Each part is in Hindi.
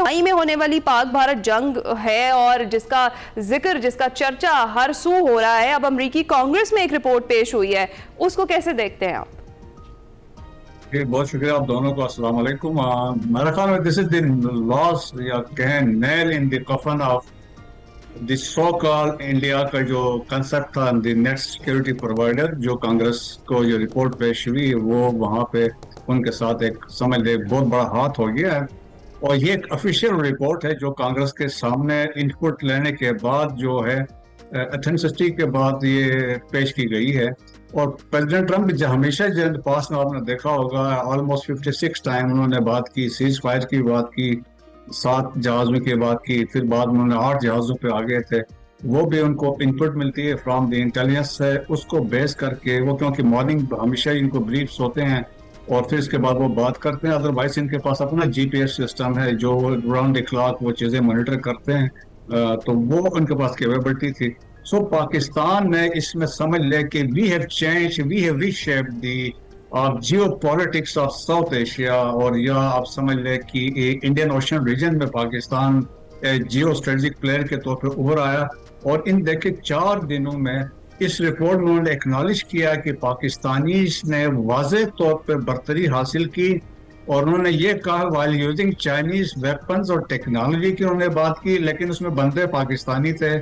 मई में होने वाली पाक भारत जंग है और जिसका जिक्र, जिसका चर्चा हर सू हो रहा है। अब अमेरिकी कांग्रेस में एक रिपोर्ट पेश हुई है, उसको कैसे देखते हैं आप? बहुत शुक्रिया आप दोनों को। अस्सलाम वालेकुम। मेरे ख्याल में दिस इज द लॉस्ट या कहें नेल इन द कफन of the so called India का जो कंसेप्ट था द नेक्स्ट सिक्योरिटी प्रोवाइडर, जो कांग्रेस को जो रिपोर्ट पेश हुई वो वहाँ पे उनके साथ एक समझ ले बहुत बड़ा हाथ हो गया है। और ये एक ऑफिशियल रिपोर्ट है जो कांग्रेस के सामने इनपुट लेने के बाद जो है अथेंटिसिटी के बाद ये पेश की गई है। और प्रेसिडेंट ट्रंप जो हमेशा जो पास में आपने देखा होगा ऑलमोस्ट 56 टाइम उन्होंने बात की, सीज फायर की बात की, 7 जहाज़ों की बात की, फिर बाद में उन्होंने 8 जहाज़ों पे आ गए थे। वो भी उनको इनपुट मिलती है फ्रॉम द इंटेलिजेंस से, उसको बेस करके वो, क्योंकि मॉर्निंग हमेशा इनको ब्रीफ्स होते हैं और फिर इसके बाद वो बात करते हैं। अदरवाइज इनके पास अपना GPS सिस्टम है जो राउंड द क्लॉक वो चीज़ें मॉनिटर करते हैं, तो वो उनके पास कैपेबिलिटी थी। सो पाकिस्तान ने इसमें समझ ले कि we have change, we have reshaped the geopolitics of South Asia, और या आप समझ ले कि इंडियन ओशन रीजन में पाकिस्तान जियो स्ट्रेटेजिक प्लेयर के तौर पर उभर आया। और इन देखे 4 दिनों में इस रिपोर्ट में उन्होंने एक्नॉलेज किया कि पाकिस्तानी ने वाज़ेह तौर पर बरतरी हासिल की, और उन्होंने ये कहा वाइल यूजिंग चाइनीज वेपन्स और टेक्नोलॉजी की उन्होंने बात की, लेकिन उसमें बंदे पाकिस्तानी थे।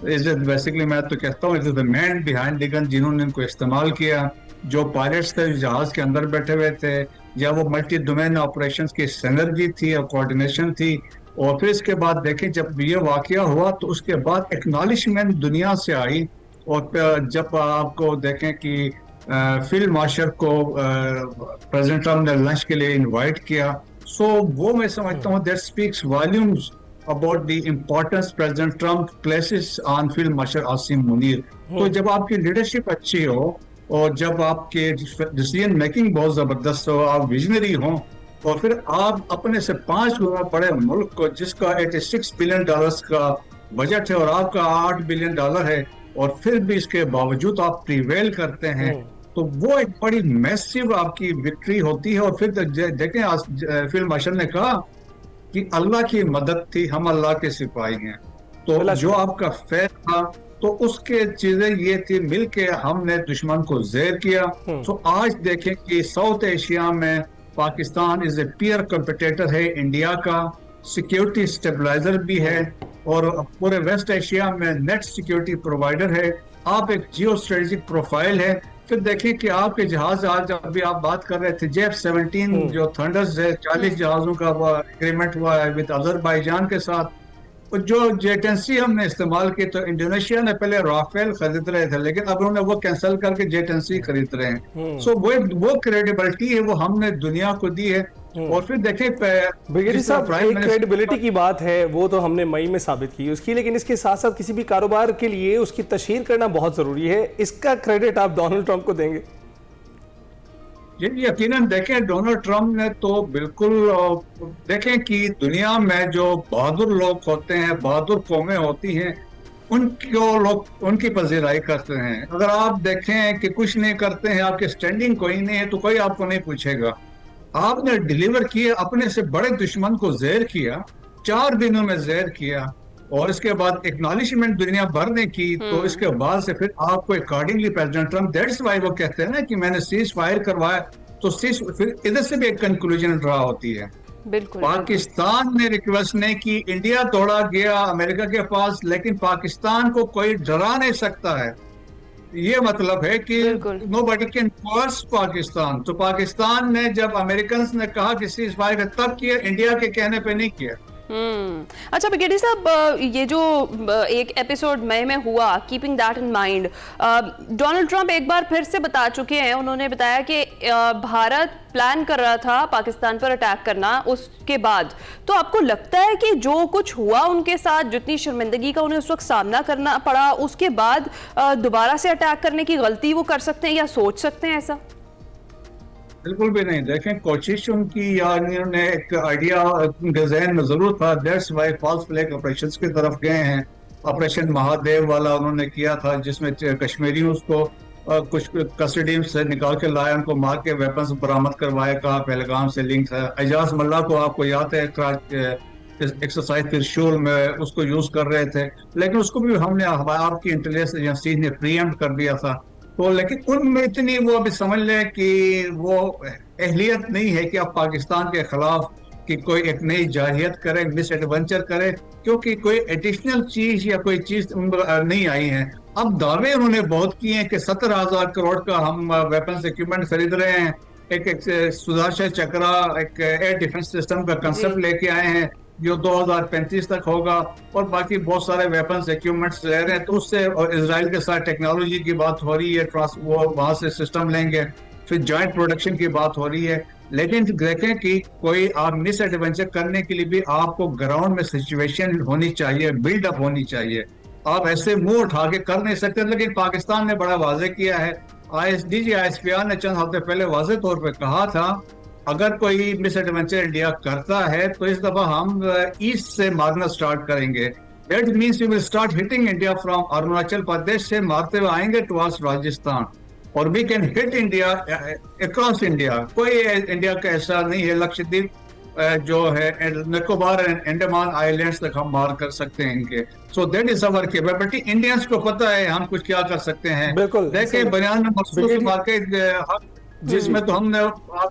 बेसिकली मैं तो कहता हूँ it is the man behind the gun, जिन्होंने इनको इस्तेमाल किया, जो पायलट्स थे जहाज के अंदर बैठे हुए थे, या वो मल्टी डोमेन ऑपरेशंस की सिनर्जी थी और कोऑर्डिनेशन थी। और फिर इसके बाद देखें जब ये वाकया हुआ तो उसके बाद एक्नॉलेजमेंट दुनिया से आई, और जब आपको देखें कि फील्ड मार्शल को प्रेसिडेंट ट्रंप ने लंच के लिए इनवाइट किया, सो वो मैं समझता हूँ that speaks volumes about the importance President Trump places on Field Marshal Asim Munir। तो जब आपकी लीडरशिप अच्छी हो और जब आपके डिसीजन मेकिंग बहुत ज़बरदस्त हो, आप विजनरी हो, और फिर आप अपने से 5 गुना बड़े मुल्क को जिसका $86 बिलियन का बजट है और आपका $8 बिलियन है, और फिर भी इसके बावजूद आप प्रिवेल करते हैं, तो वो एक बड़ी मैसिव आपकी विक्ट्री होती है। और फिर देखें फील्ड मार्शल ने कहा कि अल्लाह की मदद थी, हम अल्लाह के सिपाही हैं। तो जो आपका फेर था तो उसके चीजें ये थी, मिलके हमने दुश्मन को ज़ेर किया। तो आज देखें कि साउथ एशिया में Pakistan is a peer competitor है इंडिया का, सिक्योरिटी स्टेबलाइजर भी है, और पूरे वेस्ट एशिया में नेट सिक्योरिटी प्रोवाइडर है। आप एक जियो स्ट्रेटेजिक प्रोफाइल है। फिर देखिए कि आपके जहाज, आज अभी आप बात कर रहे थे JF-17 जो थंडर्स है, 40 जहाजों का एग्रीमेंट हुआ है विद अजरबैजान के साथ। जो जेटेंसी हमने इस्तेमाल की, तो इंडोनेशिया ने पहले राफेल खरीद रहे थे, लेकिन अब उन्होंने वो कैंसिल करके जेटेंसी खरीद रहे हैं। सो वो क्रेडिबिलिटी है वो हमने दुनिया को दी है। और फिर देखें ब्रिगेडियर साहब, एक क्रेडिबिलिटी की बात है वो तो हमने मई में साबित की उसकी, लेकिन इसके साथ साथ किसी भी कारोबार के लिए उसकी तशहीर करना बहुत जरूरी है। इसका क्रेडिट आप डोनाल्ड ट्रंप को देंगे? यकीनन देखें डोनाल्ड ट्रंप ने तो बिल्कुल, देखें कि दुनिया में जो बहादुर लोग होते हैं, बहादुर कौमें होती हैं, उनको लोग उनकी पजीराई करते हैं। अगर आप देखें कि कुछ नहीं करते हैं, आपके स्टैंडिंग कोई नहीं है, तो कोई आपको नहीं पूछेगा। आपने डिलीवर किया, अपने से बड़े दुश्मन को ज़ेर किया, 4 दिनों में ज़ेर किया, और इसके बाद एक्नॉलेजमेंट दुनिया भर ने की, तो इसके बाद से फिर आपको accordingly president Trump, that's why वो कहते हैं ना कि मैंने सीज फायर करवाया, तो फिर इधर से भी एक कंक्लूजन ड्रा होती है। बिल्कुल पाकिस्तान ने रिक्वेस्ट नहीं की, इंडिया दौड़ा गया अमेरिका के पास, लेकिन पाकिस्तान को कोई डरा नहीं सकता है। ये मतलब है कि नोबडी कैन फोर्स पाकिस्तान। तो पाकिस्तान ने जब अमेरिकन ने कहा कि सीज फायर, तब किया, इंडिया के कहने पे नहीं किया। अच्छा ब्रिगेडियर साहब, ये जो एक एपिसोड मई में हुआ, keeping that in mind, Donald Trump एक बार फिर से बता चुके हैं, उन्होंने बताया कि भारत प्लान कर रहा था पाकिस्तान पर अटैक करना उसके बाद। तो आपको लगता है कि जो कुछ हुआ उनके साथ, जितनी शर्मिंदगी का उन्हें उस वक्त सामना करना पड़ा, उसके बाद दोबारा से अटैक करने की गलती वो कर सकते हैं या सोच सकते हैं ऐसा? बिल्कुल भी नहीं। देखें कोशिश उनकी, या उन्होंने एक आइडिया उनके जहन में जरूर था, that's why false flag operations की तरफ गए हैं। ऑपरेशन महादेव वाला उन्होंने किया था, जिसमें कश्मीरियों को कुछ कस्टडी से निकाल के लाया, उनको मार के वेपन्स बरामद करवाया, कहा पहलगाम से लिंक है। एजाज मल्ला को आपको याद है एक्सरसाइज त्रिशूल में उसको यूज कर रहे थे, लेकिन उसको भी हमने आपकी इंटेलिजेंस एजेंसी ने प्रीएम्प्ट कर दिया था। तो लेकिन उनमें इतनी वो अभी समझ लें कि वो अहलियत नहीं है कि अब पाकिस्तान के खिलाफ कि कोई एक नई जाहियत करे, मिस एडवेंचर करे, क्योंकि कोई एडिशनल चीज या कोई चीज नहीं आई है। अब दावे उन्होंने बहुत किए हैं कि 17,000 करोड़ का हम वेपन्स इक्विपमेंट खरीद रहे हैं, एक सुदर्शन चक्रा, एक एयर डिफेंस सिस्टम का कंसेप्ट लेके आए हैं जो 2035 तक होगा, और बाकी बहुत सारे वेपन्स इक्विपमेंट्स ले रहे हैं। तो उससे और इजराइल के साथ टेक्नोलॉजी की बात हो रही है, वो वहां से सिस्टम लेंगे, फिर जॉइंट प्रोडक्शन की बात हो रही है। लेकिन देखें कि कोई आप मिस एडवेंचर करने के लिए भी आपको ग्राउंड में सिचुएशन होनी चाहिए, बिल्डअप होनी चाहिए। आप ऐसे मुंह उठा के कर नहीं सकते। लेकिन पाकिस्तान ने बड़ा वाजे किया है, ISPR ने चंद हफ्ते पहले वाजे तौर पे कहा था अगर कोई मिस एडवेंचर इंडिया करता है तो इस दफा हम ईस्ट से मारना स्टार्ट करेंगे। That means we will start hitting India from Arunachal Pradesh से मारते हुए आएंगे टुवर्ड्स राजस्थान, और we can hit India across India. कोई इंडिया का ऐसा नहीं है, लक्षद्वीप जो है, निकोबार एंड अंडमान आइलैंड्स तक हम मार कर सकते हैं इनके। So that is our capability. Indians को पता है हम कुछ क्या कर सकते हैं। बिल्कुल देखिए बयान में मखसूस मार्केट जिसमें तो हमने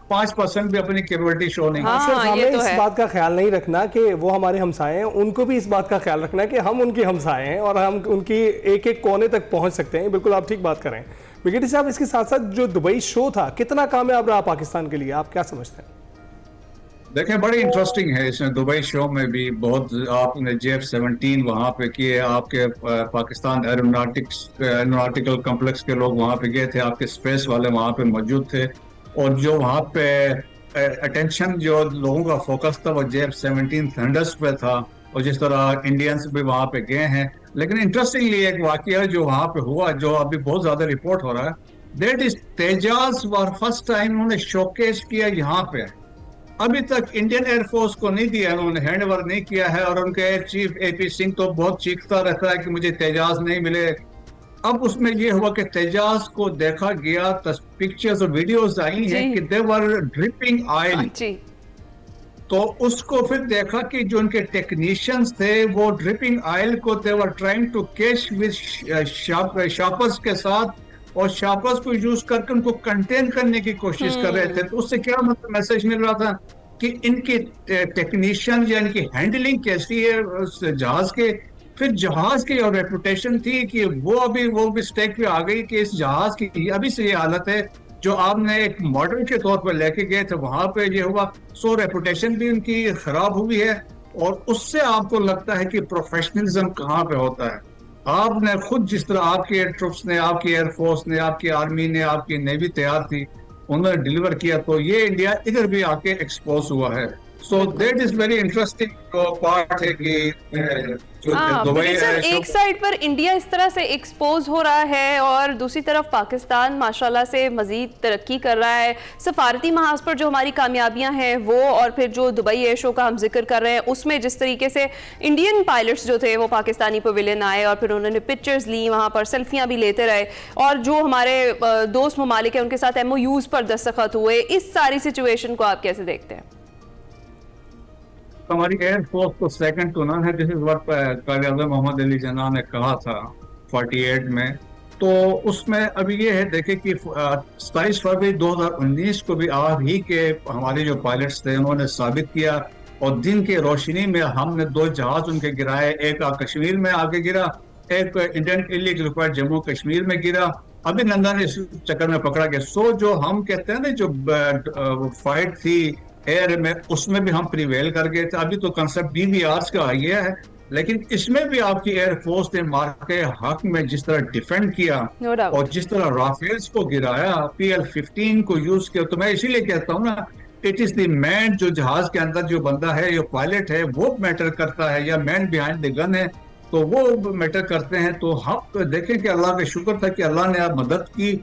5% भी अपनी कैपेबिलिटी शो नहीं। सिर्फ हमें इस बात का ख्याल नहीं रखना कि वो हमारे हमसाए हैं, उनको भी इस बात का ख्याल रखना कि हम उनके हमसाए हैं और हम उनकी एक एक कोने तक पहुंच सकते हैं। बिल्कुल आप ठीक बात करें। ब्रिगेडियर साहब, इसके साथ साथ जो दुबई शो था कितना कामयाब रहा पाकिस्तान के लिए, आप क्या समझते हैं? देखें बड़ी इंटरेस्टिंग है इसमें दुबई शो में भी बहुत आपने JF-17 वहाँ पे किए, आपके पाकिस्तान एरोनॉटिकल कॉम्प्लेक्स के लोग वहाँ पे गए थे, आपके स्पेस वाले वहाँ पे मौजूद थे, और जो वहाँ पे अटेंशन जो लोगों का फोकस था वो JF-17 थंडर्स पे था, और जिस तरह इंडियंस भी वहाँ पे गए हैं। लेकिन इंटरेस्टिंगली एक वाकया जो वहाँ पे हुआ जो अभी बहुत ज्यादा रिपोर्ट हो रहा है, that is Tejas for first time उन्होंने शोकेस किया यहाँ पे। अभी तक इंडियन एयरफोर्स को नहीं दिया, उन्होंने हैंड ओवर नहीं किया है, और उनके एयर चीफ AP सिंह तो बहुत चीखता रहता है कि मुझे तेजाज नहीं मिले। अब उसमें ये हुआ कि तेजाज को देखा गया, पिक्चर्स और वीडियोस आई हैं कि दे वर ड्रिपिंग ऑयल। तो उसको फिर देखा कि जो उनके टेक्नीशियंस थे वो ड्रिपिंग ऑयल को they were trying to catch with sharpers के साथ, और शार्पर्स को यूज करके उनको कंटेन करने की कोशिश कर रहे थे। तो उससे क्या मतलब मैसेज मिल रहा था कि इनके टेक्नीशियन या इनकी हैंडलिंग कैसी है उस जहाज के। फिर जहाज की और रेपुटेशन थी कि वो भी स्टेक पे आ गई कि इस जहाज की अभी से ये हालत है जो आपने एक मॉडल के तौर पर लेके गए थे, वहां पे ये हुआ। सो रेपुटेशन भी उनकी खराब हुई है, और उससे आपको लगता है कि प्रोफेशनलिज्म कहाँ पे होता है। आपने खुद जिस तरह आपकी एयर ट्रुप्स ने, आपकी एयरफोर्स ने, आपकी आर्मी ने, आपकी नेवी तैयार थी, उन्होंने डिलीवर किया, तो ये इंडिया इधर भी आके एक्सपोज हुआ है। So that is very interesting part है कि एक साइड पर इंडिया इस तरह से एक्सपोज हो रहा है और दूसरी तरफ पाकिस्तान माशाल्लाह से मजीद तरक्की कर रहा है। सफारती महाज पर जो हमारी कामयाबियां हैं वो, और फिर जो दुबई एयर शो का हम जिक्र कर रहे हैं उसमें जिस तरीके से इंडियन पायलट्स जो थे वो पाकिस्तानी पवेलियन आए और फिर उन्होंने पिक्चर्स ली, वहाँ पर सेल्फियाँ भी लेते रहे, और जो हमारे दोस्त ममालिक हैं उनके साथ MOUs पर दस्तखत हुए। इस सारी सिचुएशन को आप कैसे देखते हैं? हमारी एयरफोर्स को सेकंड टू नन है। This is what Quaid-e-Azam Mohammad Ali Jinnah ने कहा था 48 में। तो उसमें अभी ये है, देखे कि 27 फरवरी 2019 को भी आज ही के हमारे जो पायलट्स थे उन्होंने साबित किया, और दिन के रोशनी में हमने 2 जहाज उनके गिराए। एक कश्मीर में आगे गिरा, एक इंडियन इलीगल जम्मू कश्मीर में गिरा। अभिनंदन इस चक्कर में पकड़ा गया। सो जो हम कहते हैं ना, जो फाइट थी एयर में, उसमें भी हम प्रिवेल कर गए थे। अभी तो कंसेप्ट BVRs का आ गया है, लेकिन इसमें भी आपकी एयरफोर्स ने मार के हक में जिस तरह डिफेंड किया और जिस तरह राफेल्स को गिराया, PL-15 को यूज किया। तो मैं इसीलिए कहता हूँ ना, इट इज द मैन, जो जहाज के अंदर जो बंदा है, जो पायलट है, वो मैटर करता है, या मैन बिहाइंड द गन है, तो वो मैटर करते हैं। तो हम देखें कि अल्लाह का शुक्र था कि अल्लाह ने आप मदद की,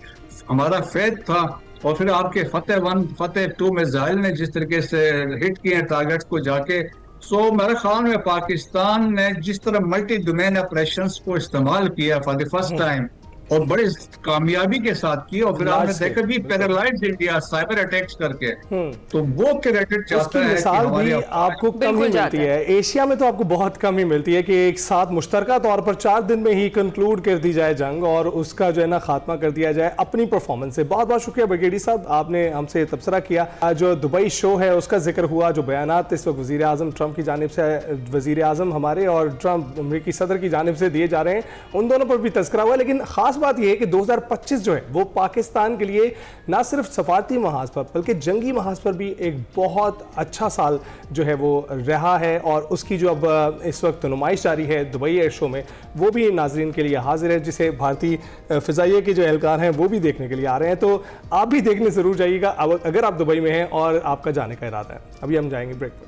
हमारा फेथ था। और फिर आपके फतेह 1 फतेह 2 मिसाइल ने जिस तरीके से हिट किए टारगेट्स को जाके, सो मेरे ख्याल में पाकिस्तान ने जिस तरह मल्टी डोमेन ऑपरेशंस को इस्तेमाल किया फॉर द फर्स्ट टाइम, और बड़ी कामयाबी के साथ की, और फिर आपने देखा भी पैरालाइज्ड इंडिया साइबर अटैक्स करके, तो वो क्रेडिट चाहता है कि हमारे आपको कम ही मिलती है। एशिया में तो आपको बहुत कम ही मिलती है कि एक साथ मुश्तरका तौर पर 4 दिन में ही कंक्लूड कर दी जाए जंग और उसका जो है ना खात्मा कर दिया जाए अपनी परफॉर्मेंस से। बहुत बहुत शुक्रिया ब्रिगेडियर साहब, आपने हमसे तबसरा किया। जो दुबई शो है उसका जिक्र हुआ, जो बयानात इस वक्त वज़ीर आज़म ट्रंप की जानिब से, वज़ीर आज़म हमारे और ट्रंप अमेरिकी सदर की जानिब से दिए जा रहे हैं, उन दोनों पर भी तज़किरा हुआ। लेकिन खास बात यह है कि 2025 जो है वो पाकिस्तान के लिए ना सिर्फ सफारती महाज पर बल्कि जंगी महाज पर भी एक बहुत अच्छा साल जो है वो रहा है, और उसकी जो अब इस वक्त नुमाइश जारी है दुबई एयर शो में, वो भी नाजरीन के लिए हाजिर है, जिसे भारतीय फ़िज़ाइया के जो एहलकार हैं वो भी देखने के लिए आ रहे हैं। तो आप भी देखने ज़रूर जाइएगा अगर आप दुबई में हैं और आपका जाने का इरादा है। अभी हम जाएंगे ब्रेक पर।